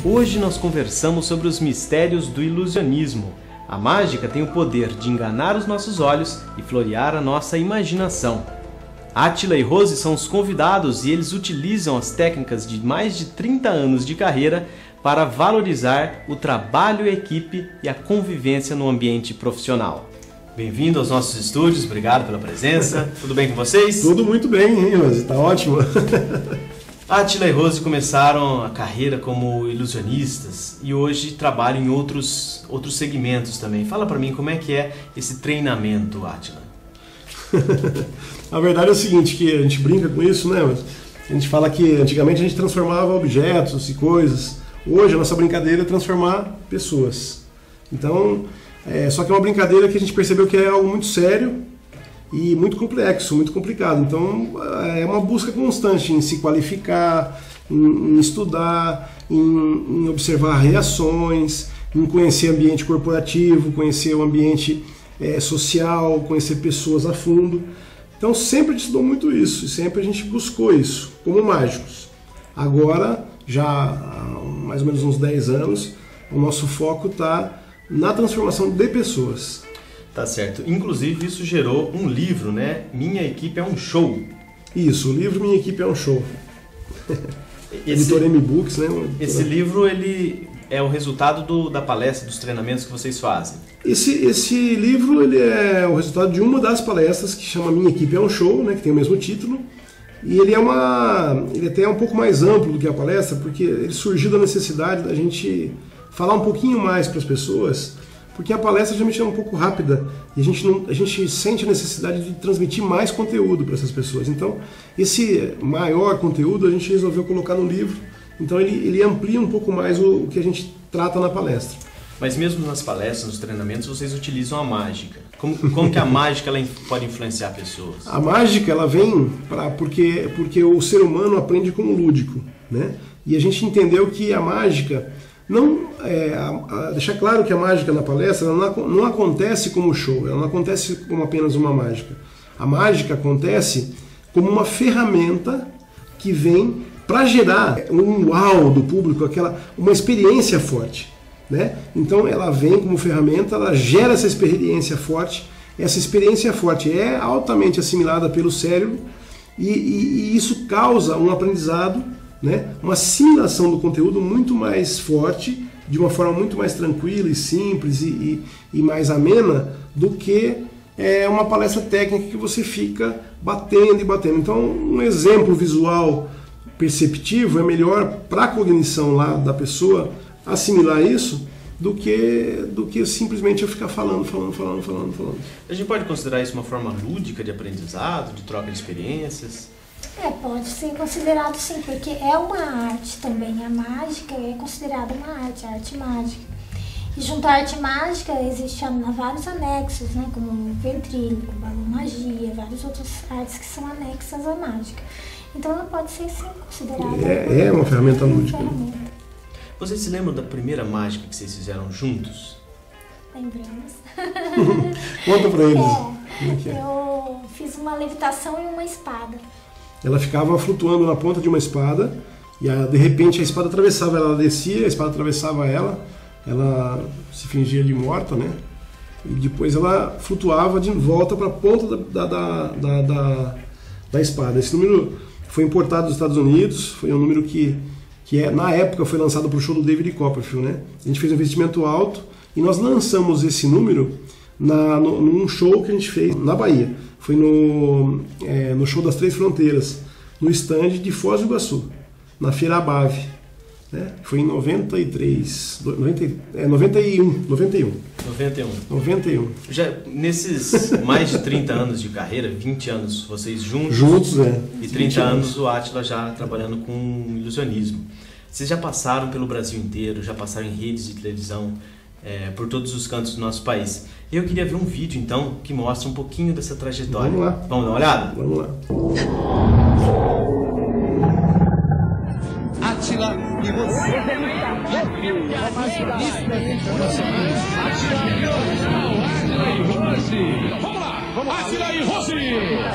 Hoje nós conversamos sobre os mistérios do ilusionismo. A mágica tem o poder de enganar os nossos olhos e florear a nossa imaginação. Átila e Rose são os convidados e eles utilizam as técnicas de mais de 30 anos de carreira para valorizar o trabalho em equipe e a convivência no ambiente profissional. Bem-vindo aos nossos estúdios, obrigado pela presença. Tudo bem com vocês? Tudo muito bem, hein, Rose? Tá ótimo. Átila e Rose começaram a carreira como ilusionistas e hoje trabalham em outros segmentos também. Fala pra mim como é que é esse treinamento, Átila. A verdade é o seguinte, que a gente brinca com isso, né? A gente fala que antigamente a gente transformava objetos e coisas. Hoje a nossa brincadeira é transformar pessoas. Então, só que é uma brincadeira que a gente percebeu que é algo muito sério e muito complexo, muito complicado. Então, é uma busca constante em se qualificar, em estudar, em observar reações, em conhecer o ambiente corporativo, conhecer o ambiente social, conhecer pessoas a fundo. Então, sempre a gente estudou muito isso e sempre a gente buscou isso, como mágicos. Agora, já há mais ou menos uns 10 anos, o nosso foco está na transformação de pessoas. Tá certo. Inclusive, isso gerou um livro, né? Minha Equipe é um Show. Isso, o livro Minha Equipe é um Show. Editor M-Books, né? Esse livro, ele é o resultado da palestra, dos treinamentos que vocês fazem. Esse livro, ele é o resultado de uma das palestras que chama Minha Equipe é um Show, né? Que tem o mesmo título. E ele até é um pouco mais amplo do que a palestra, porque ele surgiu da necessidade da gente falar um pouquinho mais para as pessoas, porque a palestra geralmente é um pouco rápida e a gente sente a necessidade de transmitir mais conteúdo para essas pessoas. Então, esse maior conteúdo a gente resolveu colocar no livro, então ele amplia um pouco mais o que a gente trata na palestra. Mas mesmo nas palestras, nos treinamentos, vocês utilizam a mágica. Como que a mágica ela pode influenciar pessoas? A mágica ela vem porque o ser humano aprende com o lúdico, né? E a gente entendeu que a mágica deixar claro que a mágica na palestra ela não acontece como show, ela não acontece como apenas uma mágica. A mágica acontece como uma ferramenta que vem para gerar um uau do público, uma experiência forte, né? Então ela vem como ferramenta, ela gera essa experiência forte. Essa experiência forte é altamente assimilada pelo cérebro e isso causa um aprendizado, né? Uma assimilação do conteúdo muito mais forte, de uma forma muito mais tranquila e simples e mais amena do que uma palestra técnica que você fica batendo e batendo. Então, um exemplo visual perceptivo é melhor para a cognição lá da pessoa assimilar isso do que simplesmente eu ficar falando. A gente pode considerar isso uma forma lúdica de aprendizado, de troca de experiências? Pode ser considerado sim, porque é uma arte também. A mágica é considerada uma arte, a arte mágica. E junto à arte mágica existem vários anexos, né, como ventríloco, balomagia, várias outras artes que são anexas à mágica. Então ela pode ser sim considerada uma ferramenta lúdica. Vocês se lembram da primeira mágica que vocês fizeram juntos? Lembramos. Conta pra eles. Eu fiz uma levitação e uma espada. Ela ficava flutuando na ponta de uma espada e de repente a espada atravessava ela, descia, a espada atravessava ela se fingia de morta, né? E depois ela flutuava de volta para a ponta da espada. Esse número foi importado dos Estados Unidos, foi um número que na época foi lançado para o show do David Copperfield, né? A gente fez um investimento alto e nós lançamos esse número num show que a gente fez na Bahia. Foi no show das Três Fronteiras, no stand de Foz do Iguaçu, na Feira Abave, né? Foi em 91. Já nesses mais de 30 anos de carreira, 20 anos vocês juntos, e 30 anos o Átila já trabalhando com ilusionismo. Vocês já passaram pelo Brasil inteiro, já passaram em redes de televisão, por todos os cantos do nosso país. Eu queria ver um vídeo, então, que mostra um pouquinho dessa trajetória. Vamos lá. Vamos dar uma olhada? Vamos lá. Átila e você. Vamos lá. Átila e Rose.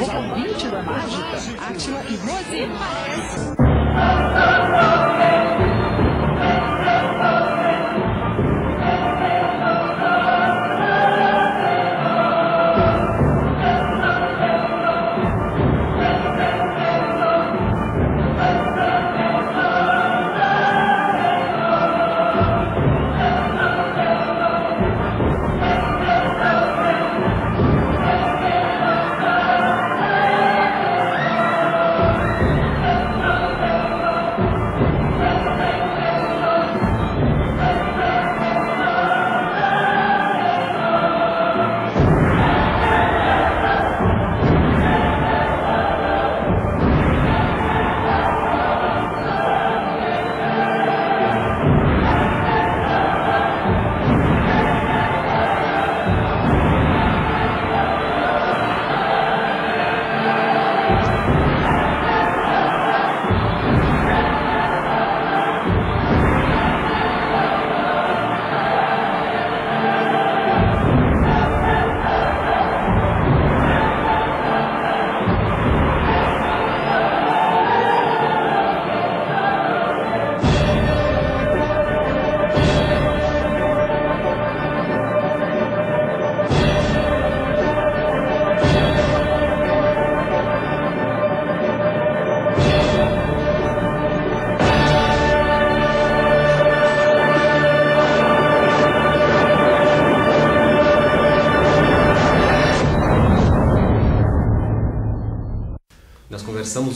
O convite da mágica. Átila e Rose.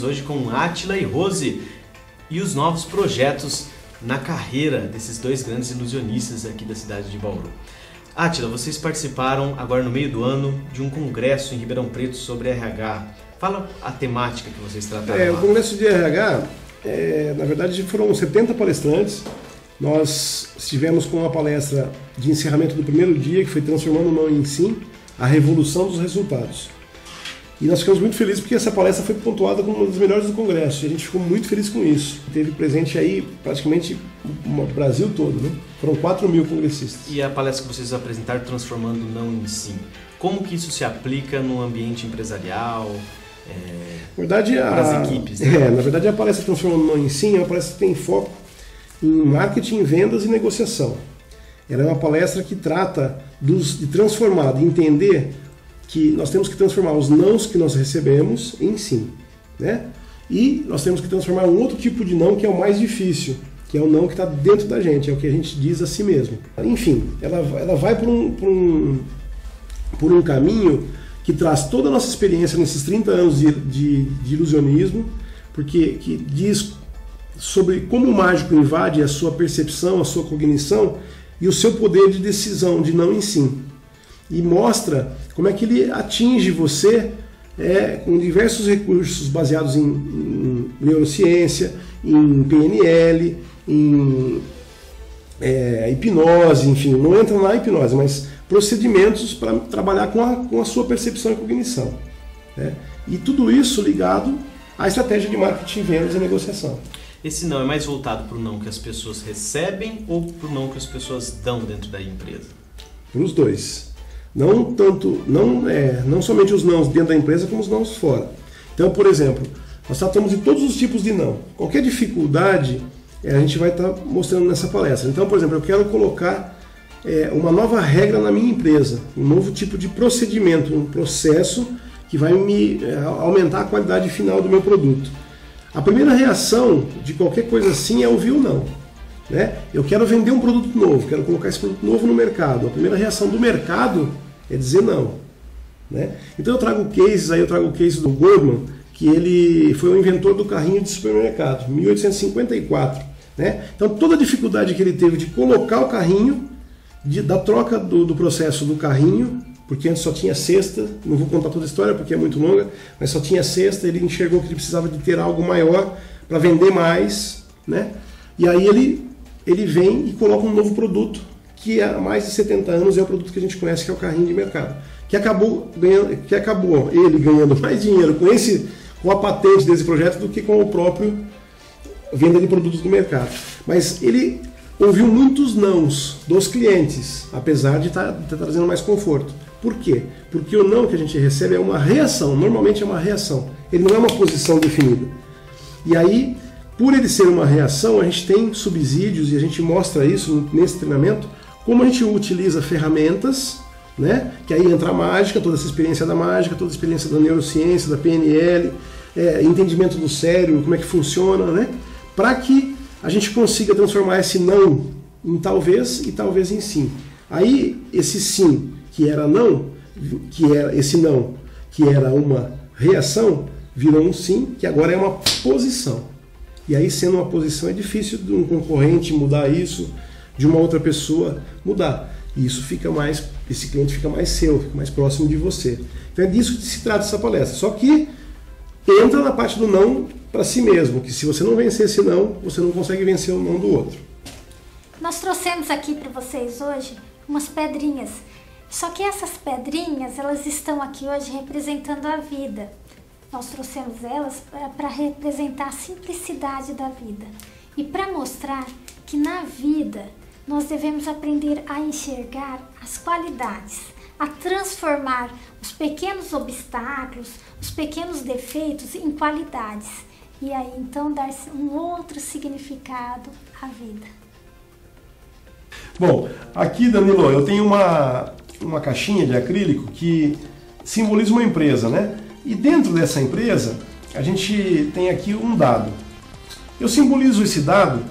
hoje com Átila e Rose e os novos projetos na carreira desses dois grandes ilusionistas aqui da cidade de Bauru. Átila, vocês participaram agora no meio do ano de um congresso em Ribeirão Preto sobre RH. Fala a temática que vocês trataram lá. O congresso de RH, na verdade foram 70 palestrantes. Nós estivemos com uma palestra de encerramento do primeiro dia, que foi Transformando o Não em Sim, a Revolução dos Resultados. E nós ficamos muito felizes porque essa palestra foi pontuada como uma das melhores do Congresso, e a gente ficou muito feliz com isso. Teve presente aí praticamente o Brasil todo, né? Foram 4.000 congressistas. E a palestra que vocês apresentaram, Transformando o Não em Sim, como que isso se aplica no ambiente empresarial, para as equipes? Né? Na verdade, a palestra Transformando o Não em Sim é uma palestra que tem foco em marketing, vendas e negociação. Ela é uma palestra que trata de transformar, de entender que nós temos que transformar os nãos que nós recebemos em sim, né? E nós temos que transformar um outro tipo de não que é o mais difícil, que é o não que está dentro da gente, é o que a gente diz a si mesmo. Enfim, ela vai por um caminho que traz toda a nossa experiência nesses 30 anos de ilusionismo, porque que diz sobre como o mágico invade a sua percepção, a sua cognição e o seu poder de decisão de não em sim. E mostra como é que ele atinge você com diversos recursos baseados em neurociência, em PNL, em hipnose, enfim, não entra na hipnose, mas procedimentos para trabalhar com a sua percepção e cognição. Né? E tudo isso ligado à estratégia de marketing, vendas e negociação. Esse não é mais voltado para o não que as pessoas recebem ou para o não que as pessoas dão dentro da empresa? Para os dois. Não somente os nãos dentro da empresa, como os nãos fora. Então, por exemplo, nós tratamos de todos os tipos de não. Qualquer dificuldade, a gente vai estar mostrando nessa palestra. Então, por exemplo, eu quero colocar uma nova regra na minha empresa, um novo tipo de procedimento, um processo que vai me aumentar a qualidade final do meu produto. A primeira reação de qualquer coisa assim é ouvir o não. Né? Eu quero vender um produto novo, quero colocar esse produto novo no mercado. A primeira reação do mercado é dizer não. Né? Então eu trago o case do Goldman, que ele foi o inventor do carrinho de supermercado, 1854. Né? Então toda a dificuldade que ele teve de colocar o carrinho, da troca do processo do carrinho, porque antes só tinha cesta, não vou contar toda a história porque é muito longa, mas só tinha cesta, ele enxergou que ele precisava de ter algo maior para vender mais, né? E aí ele vem e coloca um novo produto, que há mais de 70 anos é o produto que a gente conhece, que é o carrinho de mercado, que acabou ele ganhando mais dinheiro com a patente desse projeto do que com o próprio venda de produtos do mercado. Mas ele ouviu muitos nãos dos clientes, apesar de estar trazendo mais conforto. Por quê? Porque o não que a gente recebe é uma reação, normalmente é uma reação, ele não é uma posição definida. E aí, por ele ser uma reação, a gente tem subsídios e a gente mostra isso nesse treinamento, como a gente utiliza ferramentas, né? Que aí entra a mágica, toda essa experiência da mágica, toda a experiência da neurociência, da PNL, entendimento do cérebro, como é que funciona, né? Para que a gente consiga transformar esse não em talvez e talvez em sim. Aí esse sim, que era não, esse não, que era uma reação, virou um sim, que agora é uma posição. E aí, sendo uma posição, é difícil de um concorrente mudar isso, de uma outra pessoa mudar. E isso esse cliente fica mais seu, fica mais próximo de você. Então é disso que se trata essa palestra. Só que entra na parte do não para si mesmo, que se você não vencer esse não, você não consegue vencer o não do outro. Nós trouxemos aqui para vocês hoje umas pedrinhas. Só que essas pedrinhas, elas estão aqui hoje representando a vida. Nós trouxemos elas para representar a simplicidade da vida e para mostrar que na vida nós devemos aprender a enxergar as qualidades, a transformar os pequenos obstáculos, os pequenos defeitos em qualidades e aí então dar um outro significado à vida. Bom, aqui, Danilo, eu tenho uma caixinha de acrílico que simboliza uma empresa, né? E dentro dessa empresa, a gente tem aqui um dado. Eu simbolizo esse dado,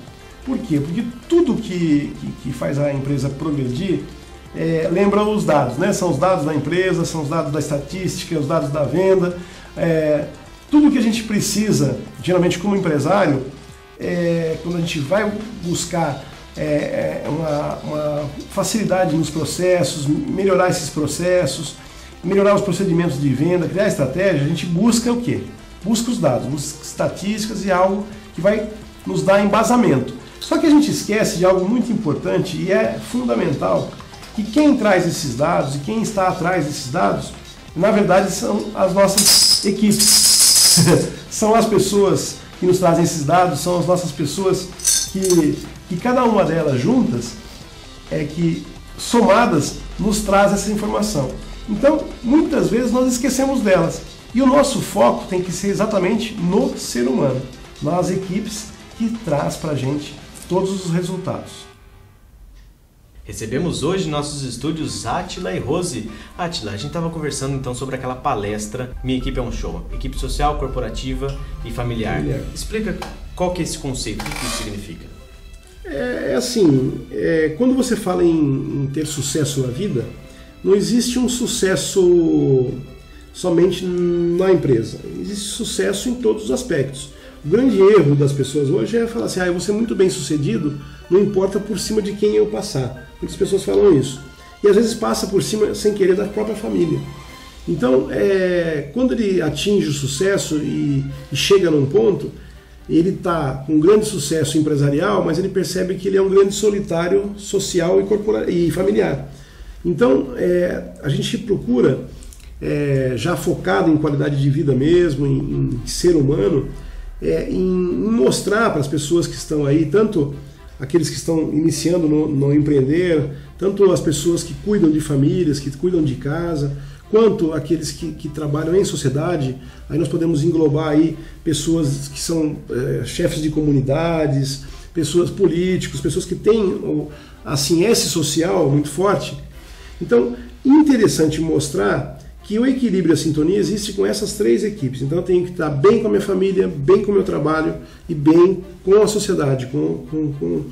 por quê? Porque tudo que faz a empresa progredir lembra os dados, né? São os dados da empresa, são os dados da estatística, os dados da venda. tudo que a gente precisa, geralmente como empresário, quando a gente vai buscar uma facilidade nos processos, melhorar esses processos, melhorar os procedimentos de venda, criar estratégia, a gente busca o quê? Busca os dados, busca estatísticas e algo que vai nos dar embasamento. Só que a gente esquece de algo muito importante e é fundamental, que quem traz esses dados e quem está atrás desses dados, na verdade são as nossas equipes. São as pessoas que nos trazem esses dados, são as nossas pessoas que cada uma delas juntas, que somadas, nos traz essa informação. Então, muitas vezes nós esquecemos delas. E o nosso foco tem que ser exatamente no ser humano, nas equipes que traz para a gente todos os resultados. Recebemos hoje em nossos estúdios Átila e Rose. Átila, a gente estava conversando então sobre aquela palestra Minha Equipe é um Show, equipe social, corporativa e familiar. Explica qual que é esse conceito, o que isso significa? Quando você fala em ter sucesso na vida, não existe um sucesso somente na empresa, existe sucesso em todos os aspectos. O grande erro das pessoas hoje é falar assim, eu vou ser muito bem sucedido, não importa por cima de quem eu passar. Muitas pessoas falam isso. E às vezes passa por cima, sem querer, da própria família. Então, quando ele atinge o sucesso e chega num ponto, ele está com um grande sucesso empresarial, mas ele percebe que ele é um grande solitário social e familiar. Então, a gente procura, já focado em qualidade de vida mesmo, em ser humano, em mostrar para as pessoas que estão aí, tanto aqueles que estão iniciando no empreender, tanto as pessoas que cuidam de famílias, que cuidam de casa, quanto aqueles que trabalham em sociedade. Aí nós podemos englobar aí pessoas que são chefes de comunidades, pessoas políticos, pessoas que têm assim, esse social muito forte. Então, interessante mostrar que o equilíbrio e a sintonia existe com essas três equipes. Então eu tenho que estar bem com a minha família, bem com o meu trabalho e bem com a sociedade, com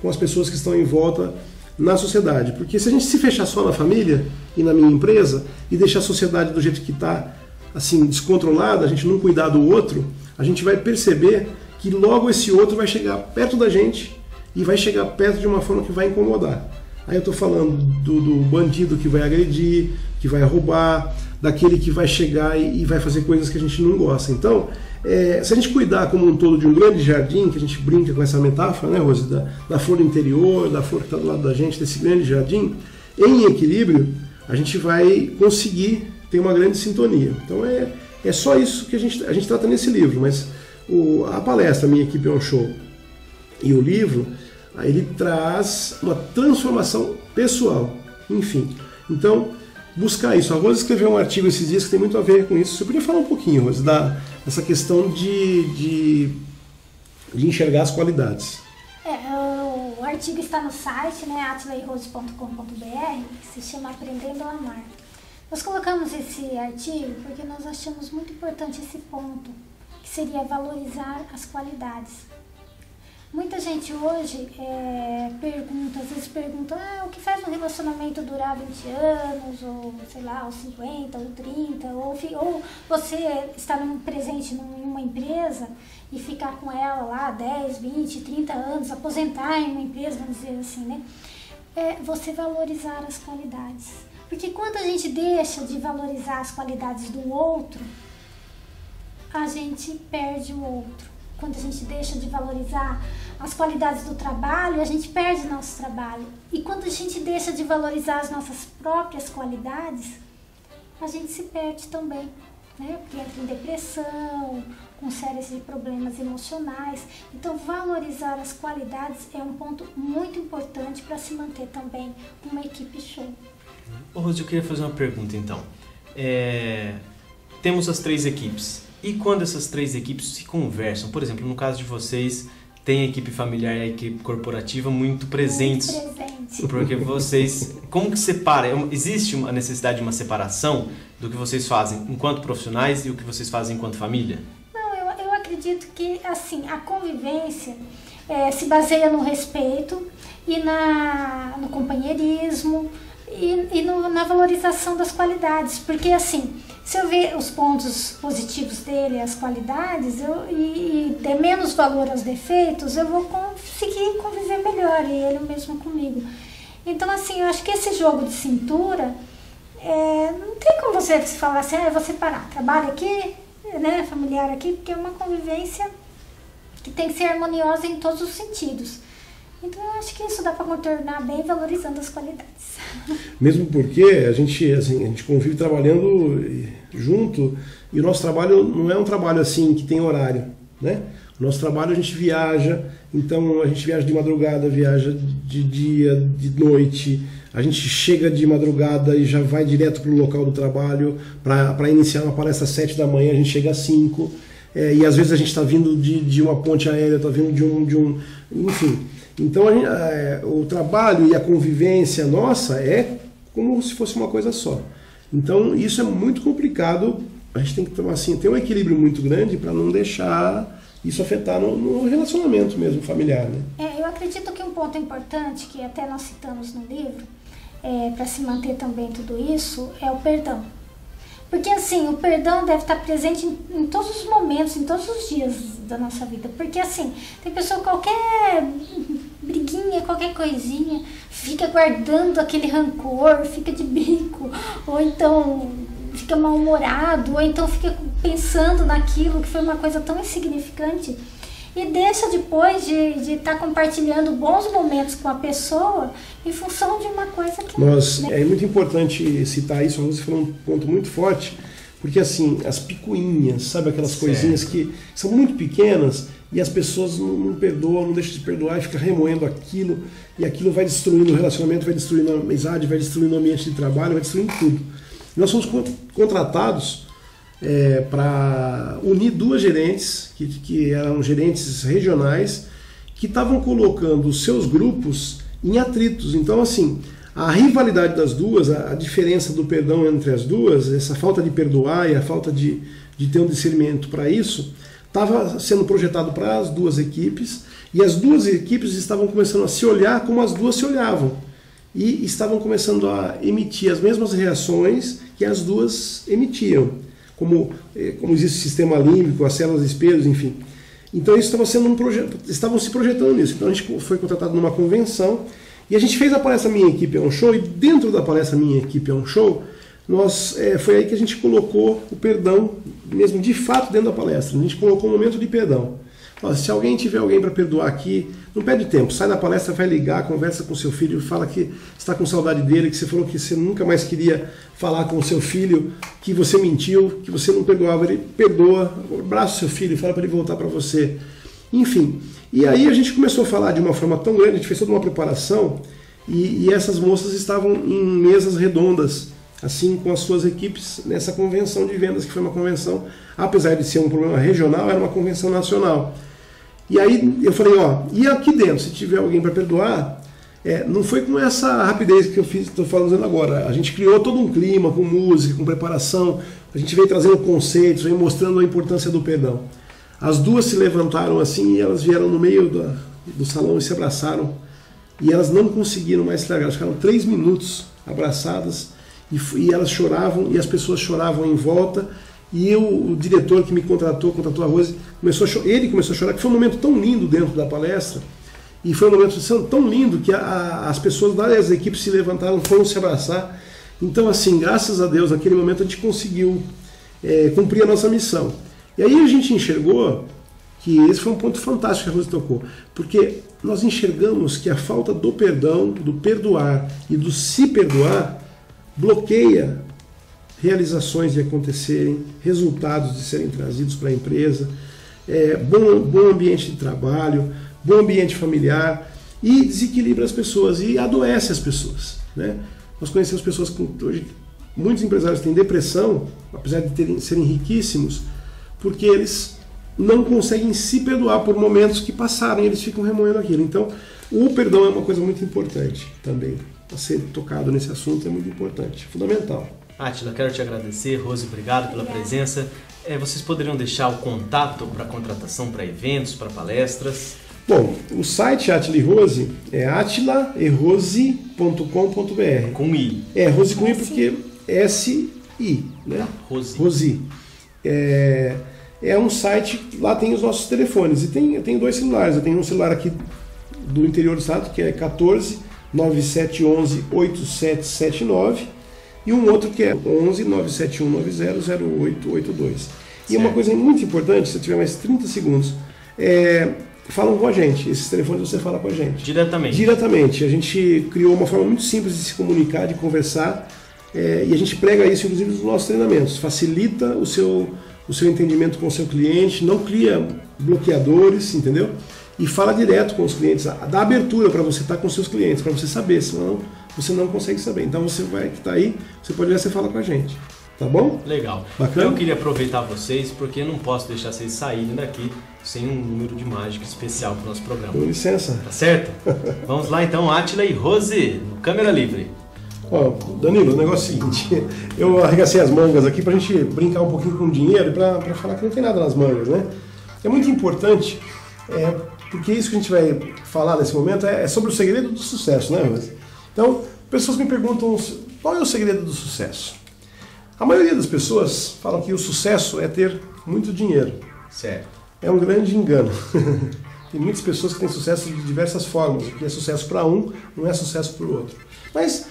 as pessoas que estão em volta na sociedade. Porque se a gente se fechar só na família e na minha empresa e deixar a sociedade do jeito que está, assim, descontrolada, a gente não cuidar do outro, a gente vai perceber que logo esse outro vai chegar perto da gente e vai chegar perto de uma forma que vai incomodar. Aí eu estou falando do bandido que vai agredir, que vai roubar, daquele que vai chegar e vai fazer coisas que a gente não gosta. Então, se a gente cuidar como um todo de um grande jardim, que a gente brinca com essa metáfora, né, Rose, da flor interior, da flor que está do lado da gente, desse grande jardim, em equilíbrio, a gente vai conseguir ter uma grande sintonia. Então, é só isso que a gente trata nesse livro, mas a palestra Minha Equipe é um Show e o livro, ele traz uma transformação pessoal, enfim. Então, buscar isso. A Rose escreveu um artigo esses dias que tem muito a ver com isso. Você podia falar um pouquinho, Rose, dessa questão de enxergar as qualidades. O artigo está no site, né, atilairose.com.br, que se chama Aprendendo a Amar. Nós colocamos esse artigo porque nós achamos muito importante esse ponto, que seria valorizar as qualidades. Muita gente hoje às vezes pergunta o que faz um relacionamento durar 20 anos, ou sei lá, ou 50, ou 30, ou você estar presente em uma empresa e ficar com ela lá 10, 20, 30 anos, aposentar em uma empresa, vamos dizer assim, né? Você valorizar as qualidades. Porque quando a gente deixa de valorizar as qualidades do outro, a gente perde o outro. Quando a gente deixa de valorizar as qualidades do trabalho, a gente perde nosso trabalho. E quando a gente deixa de valorizar as nossas próprias qualidades, a gente se perde também, né? Porque entra em depressão, com séries de problemas emocionais. Então, valorizar as qualidades é um ponto muito importante para se manter também uma equipe show. Ô, Rose, eu queria fazer uma pergunta então. Temos as três equipes. E quando essas três equipes se conversam? Por exemplo, no caso de vocês, tem a equipe familiar e a equipe corporativa muito presentes. Muito presente. Porque vocês... Como que separa? Existe a necessidade de uma separação do que vocês fazem enquanto profissionais e o que vocês fazem enquanto família? Não, eu acredito que assim, a convivência se baseia no respeito e no companheirismo e na valorização das qualidades. Porque assim... Se eu ver os pontos positivos dele, as qualidades, e der menos valor aos defeitos, eu vou conseguir conviver melhor, e ele mesmo comigo. Então, assim, eu acho que esse jogo de cintura, não tem como você falar assim, eu vou separar trabalho aqui, né, familiar aqui, porque é uma convivência que tem que ser harmoniosa em todos os sentidos. Então eu acho que isso dá para contornar bem, valorizando as qualidades. Mesmo porque a gente convive trabalhando junto, e o nosso trabalho não é um trabalho assim que tem horário, né? O nosso trabalho a gente viaja, então a gente viaja de madrugada, viaja de dia, de noite, a gente chega de madrugada e já vai direto para o local do trabalho para iniciar uma palestra às 7 da manhã, a gente chega às 5, e às vezes a gente está vindo de uma ponte aérea, está vindo de um enfim. Então o trabalho e a convivência nossa é como se fosse uma coisa só. Então isso é muito complicado, a gente tem que ter um equilíbrio muito grande para não deixar isso afetar no relacionamento mesmo familiar, né? Eu acredito que um ponto importante, que até nós citamos no livro, para se manter também tudo isso, é o perdão. Porque assim, o perdão deve estar presente em todos os momentos, em todos os dias da nossa vida. Porque assim, tem pessoa, qualquer briguinha, qualquer coisinha, fica guardando aquele rancor, fica de bico, ou então fica mal-humorado, ou então fica pensando naquilo que foi uma coisa tão insignificante e deixa depois de estar compartilhando bons momentos com a pessoa em função de uma coisa que... É muito importante citar isso, você falou um ponto muito forte, porque assim, as picuinhas, sabe, aquelas coisinhas que são muito pequenas e as pessoas não perdoam, não deixam de perdoar e ficam remoendo aquilo, e aquilo vai destruindo o relacionamento, vai destruindo a amizade, vai destruindo o ambiente de trabalho, vai destruindo tudo. E nós fomos contratados para unir duas gerentes, que eram gerentes regionais, que estavam colocando os seus grupos em atritos. Então, assim, a rivalidade das duas, a diferença do perdão entre as duas, essa falta de perdoar e a falta de ter um discernimento para isso, estava sendo projetado para as duas equipes, e as duas equipes estavam começando a se olhar como as duas se olhavam, e estavam começando a emitir as mesmas reações que as duas emitiam, como existe o sistema límbico, as células de espelhos, enfim. Então isso estava sendo estavam se projetando nisso. Então a gente foi contratado numa convenção e a gente fez a palestra Minha Equipe é um Show, e dentro da palestra Minha Equipe é um Show, foi aí que a gente colocou o perdão, mesmo de fato dentro da palestra. A gente colocou um momento de perdão. Se alguém tiver alguém para perdoar aqui, não perde tempo, sai da palestra, vai ligar, conversa com seu filho, fala que está com saudade dele, que você falou que você nunca mais queria falar com o seu filho, que você mentiu, que você não perdoava, ele perdoa, abraça o seu filho e fala para ele voltar para você. Enfim, e aí a gente começou a falar de uma forma tão grande, a gente fez toda uma preparação, e essas moças estavam em mesas redondas, assim, com as suas equipes, nessa convenção de vendas, que foi uma convenção, apesar de ser um problema regional, era uma convenção nacional. E aí eu falei, e aqui dentro, se tiver alguém para perdoar, não foi com essa rapidez que eu estou falando agora. A gente criou todo um clima, com música, com preparação, a gente veio trazendo conceitos, veio mostrando a importância do perdão. As duas se levantaram assim, e elas vieram no meio do salão e se abraçaram, e elas não conseguiram mais se largar, elas ficaram 3 minutos abraçadas, e elas choravam, e as pessoas choravam em volta. E o diretor que me contratou a Rose, ele começou a chorar, que foi um momento tão lindo dentro da palestra, e foi um momento tão lindo que as pessoas das equipes se levantaram, foram se abraçar. Então, assim, graças a Deus, naquele momento a gente conseguiu cumprir a nossa missão. E aí a gente enxergou que esse foi um ponto fantástico que a Rose tocou, porque nós enxergamos que a falta do perdão, do perdoar e do se perdoar, bloqueia realizações de acontecerem, resultados de serem trazidos para a empresa, bom ambiente de trabalho, bom ambiente familiar, e desequilibra as pessoas e adoece as pessoas, né? Nós conhecemos pessoas que hoje, muitos empresários têm depressão, apesar de serem riquíssimos, porque eles não conseguem se perdoar por momentos que passaram e eles ficam remoendo aquilo. Então, o perdão é uma coisa muito importante também. Ser tocado nesse assunto é muito importante, fundamental. Átila, quero te agradecer. Rose, obrigado pela presença. Vocês poderiam deixar o contato para contratação para eventos, para palestras? Bom, o site Átila e Rose é atilaerose.com.br. Com I. Rose com I porque né? Rosi. Rosi. É um site, lá tem os nossos telefones. E eu tenho 2 celulares. Eu tenho um celular aqui do interior do estado, que é 14 9711 8779, e um outro que é 11 97190 0882. E uma coisa muito importante, se tiver mais 30 segundos, falam com a gente. Esses telefones você fala com a gente. Diretamente. Diretamente. A gente criou uma forma muito simples de se comunicar, de conversar, e a gente prega isso, inclusive, nos nossos treinamentos. Facilita o seu entendimento com o seu cliente, não cria bloqueadores, entendeu? E fala direto com os clientes, dá abertura para você estar com os seus clientes, para você saber, senão você não consegue saber. Então você vai que está aí, você pode olhar, você fala com a gente, tá bom? Legal. Bacana? Eu queria aproveitar vocês, porque eu não posso deixar vocês saírem daqui sem um número de mágica especial para o nosso programa. Com licença. Tá certo? Vamos lá então, Átila e Rose, no Câmera Livre. Ó, Danilo, o negócio é o seguinte, eu arregacei as mangas aqui pra gente brincar um pouquinho com dinheiro e pra falar que não tem nada nas mangas, né? É muito importante, porque isso que a gente vai falar nesse momento é sobre o segredo do sucesso, né, Rose? Então, pessoas me perguntam qual é o segredo do sucesso. A maioria das pessoas falam que o sucesso é ter muito dinheiro. Certo. É um grande engano. Tem muitas pessoas que têm sucesso de diversas formas. O que é sucesso para um não é sucesso para o outro. Mas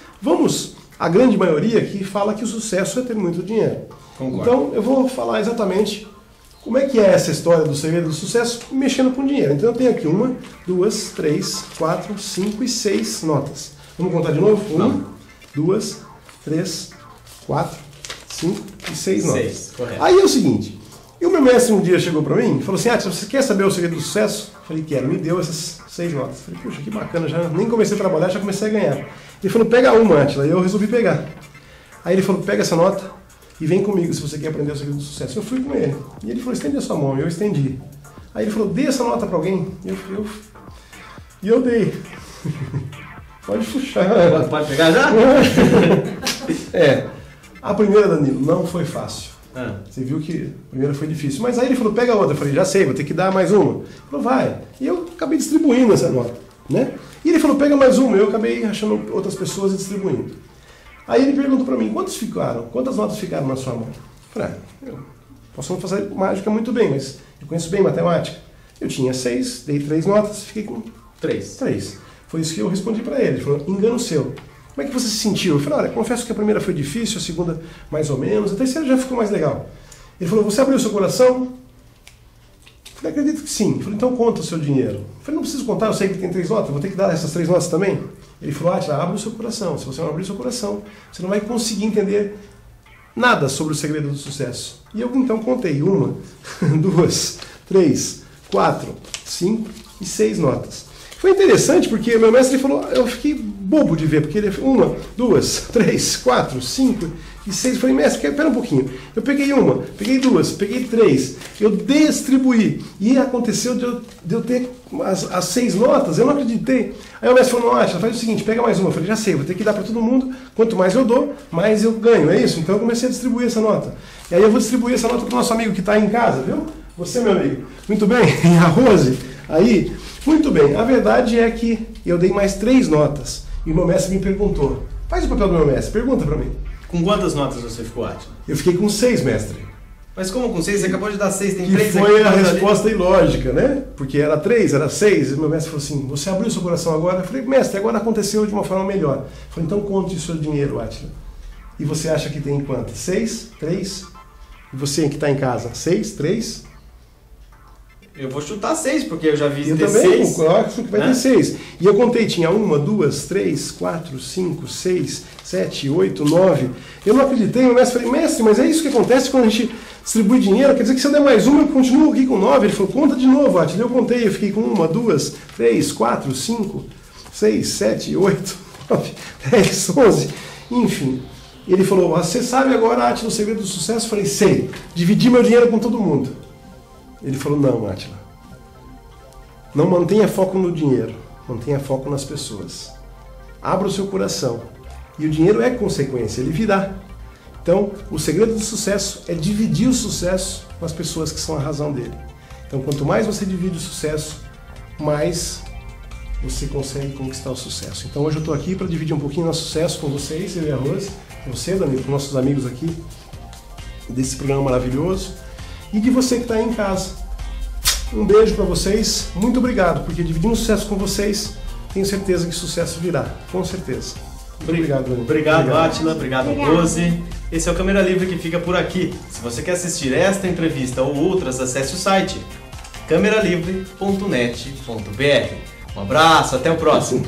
a grande maioria que fala que o sucesso é ter muito dinheiro. Concordo. Então eu vou falar exatamente como é que é essa história do segredo do sucesso mexendo com dinheiro. Então eu tenho aqui 1, 2, 3, 4, 5 e 6 notas. Vamos contar de novo? 1, 2, 3, 4, 5 e 6 notas. 6, correto. Aí é o seguinte, e o meu mestre um dia chegou para mim e falou assim, você quer saber o segredo do sucesso? Eu falei, quero. Me deu essas 6 notas. Eu falei, puxa, que bacana, já nem comecei a trabalhar, já comecei a ganhar. Ele falou, pega uma, Átila, e eu resolvi pegar. Aí ele falou, pega essa nota e vem comigo se você quer aprender o segredo do sucesso. Eu fui com ele. E ele falou, estende a sua mão. E eu estendi. Aí ele falou, dê essa nota para alguém. E eu dei. Pode puxar. Pode pegar já? A primeira, Danilo, não foi fácil. Ah. Você viu que a primeira foi difícil. Mas aí ele falou, pega outra. Eu falei, já sei, vou ter que dar mais uma. Ele falou, vai. E eu acabei distribuindo essa nota, né? E ele falou, pega mais uma. Eu acabei achando outras pessoas e distribuindo. Aí ele perguntou para mim, quantas notas ficaram na sua mão? Eu falei, eu posso fazer mágica muito bem, mas eu conheço bem matemática. Eu tinha 6, dei 3 notas, fiquei com 3. Foi isso que eu respondi para ele. Ele falou, engano seu. Como é que você se sentiu? Eu falei, olha, confesso que a primeira foi difícil, a segunda mais ou menos, a terceira já ficou mais legal. Ele falou, você abriu seu coração? Eu falei, acredito que sim. Ele falou, então conta o seu dinheiro. Eu falei, não preciso contar, eu sei que tem 3 notas, vou ter que dar essas 3 notas também? Ele falou, Átila, abre o seu coração. Se você não abrir o seu coração, você não vai conseguir entender nada sobre o segredo do sucesso. E eu então contei 1, 2, 3, 4, 5 e 6 notas. Foi interessante porque meu mestre falou, eu fiquei bobo de ver, porque ele falou 1, 2, 3, 4, 5 e 6. Eu falei, mestre, espera um pouquinho. Eu peguei 1, peguei 2, peguei 3, eu distribuí. E aconteceu de eu ter as 6 notas, eu não acreditei. Aí o mestre falou, não, Átila, faz o seguinte, pega mais uma. Eu falei, já sei, vou ter que dar para todo mundo. Quanto mais eu dou, mais eu ganho, é isso? Então eu comecei a distribuir essa nota. E aí eu vou distribuir essa nota para o nosso amigo que está em casa, viu? Você, meu amigo. Muito bem, a Rose, aí... Muito bem, a verdade é que eu dei mais 3 notas e o meu mestre me perguntou, faz o papel do meu mestre, pergunta pra mim. Com quantas notas você ficou, Átila? Eu fiquei com 6, mestre. Mas como com 6? Você acabou de dar 6, tem que 3 aqui. Foi a resposta ilógica, né? Porque era 3, era 6, e o meu mestre falou assim, você abriu seu coração agora? Eu falei, mestre, agora aconteceu de uma forma melhor. Eu falei, então conte o seu dinheiro, Átila. E você acha que tem quantas? 6, 3? E você que está em casa? 6, 3? Eu vou chutar 6, porque eu já vi eu ter também, 6. Eu acho que vai ter 6. E eu contei, tinha 1, 2, 3, 4, 5, 6, 7, 8, 9. Eu não acreditei, o mestre falei, mestre, mas é isso que acontece quando a gente distribui dinheiro, quer dizer que se eu der mais uma, eu continuo aqui com 9. Ele falou, conta de novo, Átila. Eu contei, eu fiquei com 1, 2, 3, 4, 5, 6, 7, 8, 9, 10, 11, enfim. Ele falou, você sabe agora, Átila, o segredo do sucesso? Eu falei, sei, dividi meu dinheiro com todo mundo. Ele falou, não, Átila, não mantenha foco no dinheiro, mantenha foco nas pessoas. Abra o seu coração. E o dinheiro é consequência, ele virá. Então, o segredo do sucesso é dividir o sucesso com as pessoas que são a razão dele. Então, quanto mais você divide o sucesso, mais você consegue conquistar o sucesso. Então, hoje eu estou aqui para dividir um pouquinho do sucesso com vocês, eu e a Rose, você, Danilo, para nossos amigos aqui desse programa maravilhoso e de você que está aí em casa. Um beijo para vocês, muito obrigado, porque dividindo sucesso com vocês, tenho certeza que sucesso virá, com certeza. Muito obrigado, Danilo. Obrigado, Átila. Obrigado, Obrigada. Rose. Esse é o Câmera Livre que fica por aqui. Se você quer assistir esta entrevista ou outras, acesse o site cameralivre.net.br. Um abraço, até o próximo.